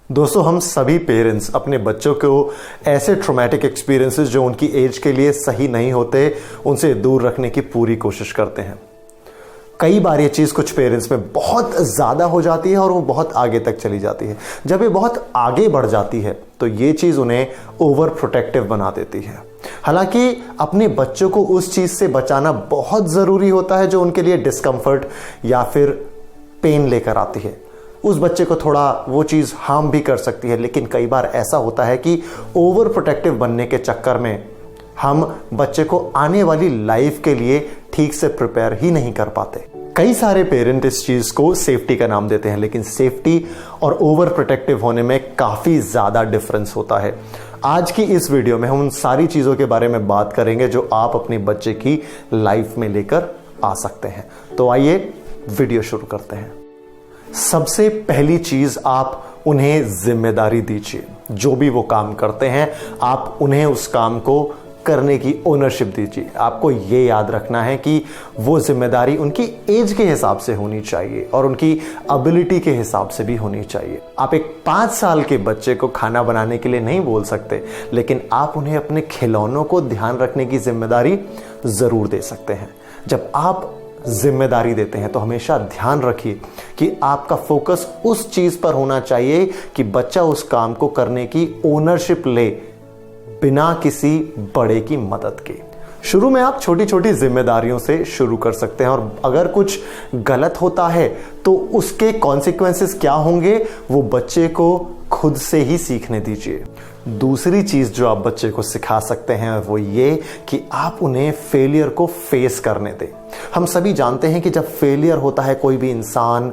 दोस्तों, हम सभी पेरेंट्स अपने बच्चों को ऐसे ट्रॉमेटिक एक्सपीरियंसेस जो उनकी एज के लिए सही नहीं होते उनसे दूर रखने की पूरी कोशिश करते हैं। कई बार ये चीज़ कुछ पेरेंट्स में बहुत ज़्यादा हो जाती है और वो बहुत आगे तक चली जाती है। जब ये बहुत आगे बढ़ जाती है तो ये चीज़ उन्हें ओवर प्रोटेक्टिव बना देती है। हालांकि अपने बच्चों को उस चीज़ से बचाना बहुत ज़रूरी होता है जो उनके लिए डिस्कम्फर्ट या फिर पेन लेकर आती है। उस बच्चे को थोड़ा वो चीज़ हार्म भी कर सकती है, लेकिन कई बार ऐसा होता है कि ओवर प्रोटेक्टिव बनने के चक्कर में हम बच्चे को आने वाली लाइफ के लिए ठीक से प्रिपेयर ही नहीं कर पाते। कई सारे पेरेंट इस चीज़ को सेफ्टी का नाम देते हैं, लेकिन सेफ्टी और ओवर प्रोटेक्टिव होने में काफ़ी ज़्यादा डिफरेंस होता है। आज की इस वीडियो में हम उन सारी चीज़ों के बारे में बात करेंगे जो आप अपने बच्चे की लाइफ में लेकर आ सकते हैं। तो आइए वीडियो शुरू करते हैं। सबसे पहली चीज, आप उन्हें जिम्मेदारी दीजिए। जो भी वो काम करते हैं आप उन्हें उस काम को करने की ओनरशिप दीजिए। आपको ये याद रखना है कि वो जिम्मेदारी उनकी एज के हिसाब से होनी चाहिए और उनकी एबिलिटी के हिसाब से भी होनी चाहिए। आप एक 5 साल के बच्चे को खाना बनाने के लिए नहीं बोल सकते, लेकिन आप उन्हें अपने खिलौनों को ध्यान रखने की जिम्मेदारी जरूर दे सकते हैं। जब आप जिम्मेदारी देते हैं तो हमेशा ध्यान रखिए कि आपका फोकस उस चीज पर होना चाहिए कि बच्चा उस काम को करने की ओनरशिप ले बिना किसी बड़े की मदद के। शुरू में आप छोटी छोटी जिम्मेदारियों से शुरू कर सकते हैं और अगर कुछ गलत होता है तो उसके कॉन्सिक्वेंसेस क्या होंगे वो बच्चे को खुद से ही सीखने दीजिए। दूसरी चीज जो आप बच्चे को सिखा सकते हैं वो ये कि आप उन्हें फेलियर को फेस करने दें। हम सभी जानते हैं कि जब फेलियर होता है, कोई भी इंसान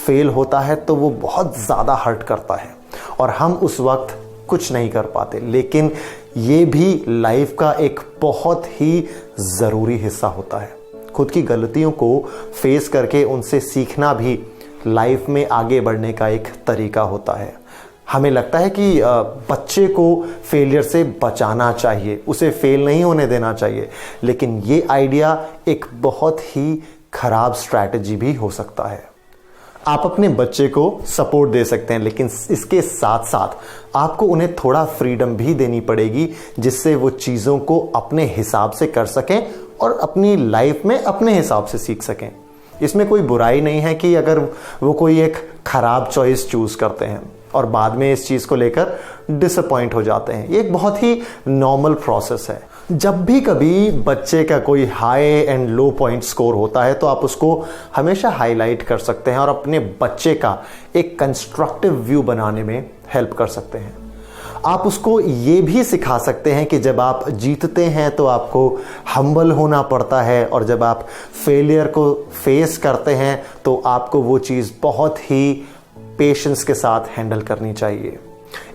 फेल होता है तो वो बहुत ज्यादा हर्ट करता है और हम उस वक्त कुछ नहीं कर पाते, लेकिन ये भी लाइफ का एक बहुत ही जरूरी हिस्सा होता है। खुद की गलतियों को फेस करके उनसे सीखना भी लाइफ में आगे बढ़ने का एक तरीका होता है। हमें लगता है कि बच्चे को फेलियर से बचाना चाहिए, उसे फेल नहीं होने देना चाहिए, लेकिन ये आइडिया एक बहुत ही खराब स्ट्रैटेजी भी हो सकता है। आप अपने बच्चे को सपोर्ट दे सकते हैं, लेकिन इसके साथ साथ आपको उन्हें थोड़ा फ्रीडम भी देनी पड़ेगी जिससे वो चीज़ों को अपने हिसाब से कर सकें और अपनी लाइफ में अपने हिसाब से सीख सकें। इसमें कोई बुराई नहीं है कि अगर वो कोई एक खराब चॉइस चूज करते हैं और बाद में इस चीज को लेकर डिसअपॉइंट हो जाते हैं। ये एक बहुत ही नॉर्मल प्रोसेस है। जब भी कभी बच्चे का कोई high and low point score होता है तो आप उसको हमेशा हाईलाइट कर सकते हैं और अपने बच्चे का एक कंस्ट्रक्टिव व्यू बनाने में हेल्प कर सकते हैं। आप उसको ये भी सिखा सकते हैं कि जब आप जीतते हैं तो आपको हम्बल होना पड़ता है और जब आप फेलियर को फेस करते हैं तो आपको वो चीज़ बहुत ही पेशेंस के साथ हैंडल करनी चाहिए।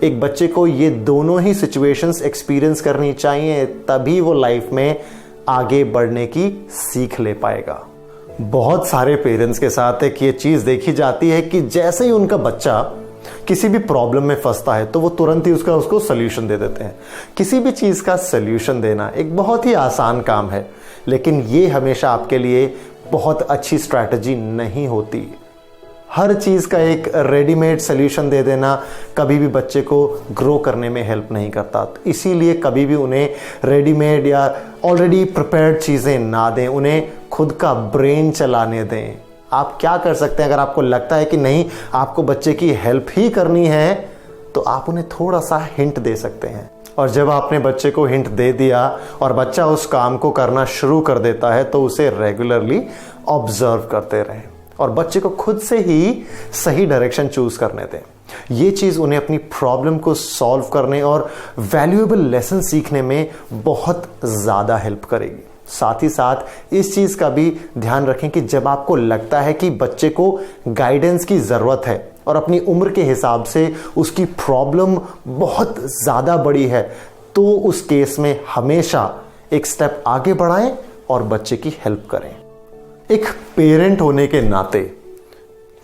एक बच्चे को ये दोनों ही सिचुएशंस एक्सपीरियंस करनी चाहिए, तभी वो लाइफ में आगे बढ़ने की सीख ले पाएगा। बहुत सारे पेरेंट्स के साथ एक ये चीज़ देखी जाती है कि जैसे ही उनका बच्चा किसी भी प्रॉब्लम में फंसता है तो वो तुरंत ही उसको सॉल्यूशन दे देते हैं। किसी भी चीज़ का सॉल्यूशन देना एक बहुत ही आसान काम है, लेकिन ये हमेशा आपके लिए बहुत अच्छी स्ट्रैटेजी नहीं होती। हर चीज़ का एक रेडीमेड सॉल्यूशन दे देना कभी भी बच्चे को ग्रो करने में हेल्प नहीं करता। तो इसीलिए कभी भी उन्हें रेडीमेड या ऑलरेडी प्रिपेयर्ड चीज़ें ना दें, उन्हें खुद का ब्रेन चलाने दें। आप क्या कर सकते हैं, अगर आपको लगता है कि नहीं आपको बच्चे की हेल्प ही करनी है तो आप उन्हें थोड़ा सा हिंट दे सकते हैं। और जब आपने बच्चे को हिंट दे दिया और बच्चा उस काम को करना शुरू कर देता है तो उसे रेगुलरली ऑब्जर्व करते रहें और बच्चे को खुद से ही सही डायरेक्शन चूज करने दें। ये चीज़ उन्हें अपनी प्रॉब्लम को सॉल्व करने और वैल्यूएबल लेसन सीखने में बहुत ज़्यादा हेल्प करेगी। साथ ही साथ इस चीज़ का भी ध्यान रखें कि जब आपको लगता है कि बच्चे को गाइडेंस की ज़रूरत है और अपनी उम्र के हिसाब से उसकी प्रॉब्लम बहुत ज़्यादा बड़ी है तो उस केस में हमेशा एक स्टेप आगे बढ़ाएं और बच्चे की हेल्प करें। एक पेरेंट होने के नाते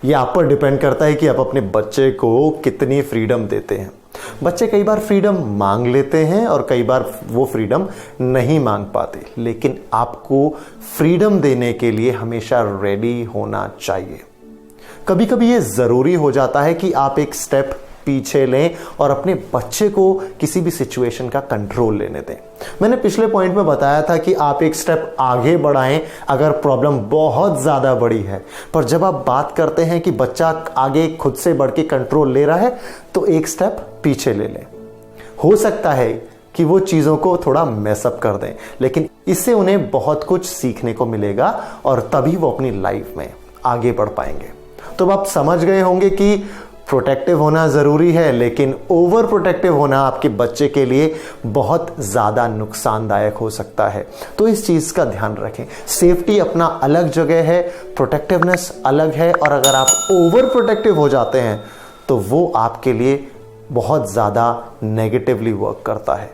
ये आप पर डिपेंड करता है कि आप अपने बच्चे को कितनी फ्रीडम देते हैं। बच्चे कई बार फ्रीडम मांग लेते हैं और कई बार वो फ्रीडम नहीं मांग पाते, लेकिन आपको फ्रीडम देने के लिए हमेशा रेडी होना चाहिए। कभी कभी ये जरूरी हो जाता है कि आप एक स्टेप पीछे लें और अपने बच्चे को किसी भी सिचुएशन का कंट्रोल लेने दें। मैंने पिछले पॉइंट में बताया था कि आप एक स्टेप आगे बढ़ाएं अगर प्रॉब्लम बहुत ज्यादा बड़ी है, पर जब आप बात करते हैं कि बच्चा आगे खुद से बढ़ के कंट्रोल ले रहा है तो एक स्टेप पीछे ले लें। हो सकता है कि वो चीजों को थोड़ा मैसअप कर दें, लेकिन इससे उन्हें बहुत कुछ सीखने को मिलेगा और तभी वो अपनी लाइफ में आगे बढ़ पाएंगे। तो आप समझ गए होंगे कि प्रोटेक्टिव होना जरूरी है, लेकिन ओवर प्रोटेक्टिव होना आपके बच्चे के लिए बहुत ज्यादा नुकसानदायक हो सकता है। तो इस चीज का ध्यान रखें। सेफ्टी अपना अलग जगह है, प्रोटेक्टिवनेस अलग है, और अगर आप ओवर प्रोटेक्टिव हो जाते हैं तो वो आपके लिए बहुत ज्यादा नेगेटिवली वर्क करता है।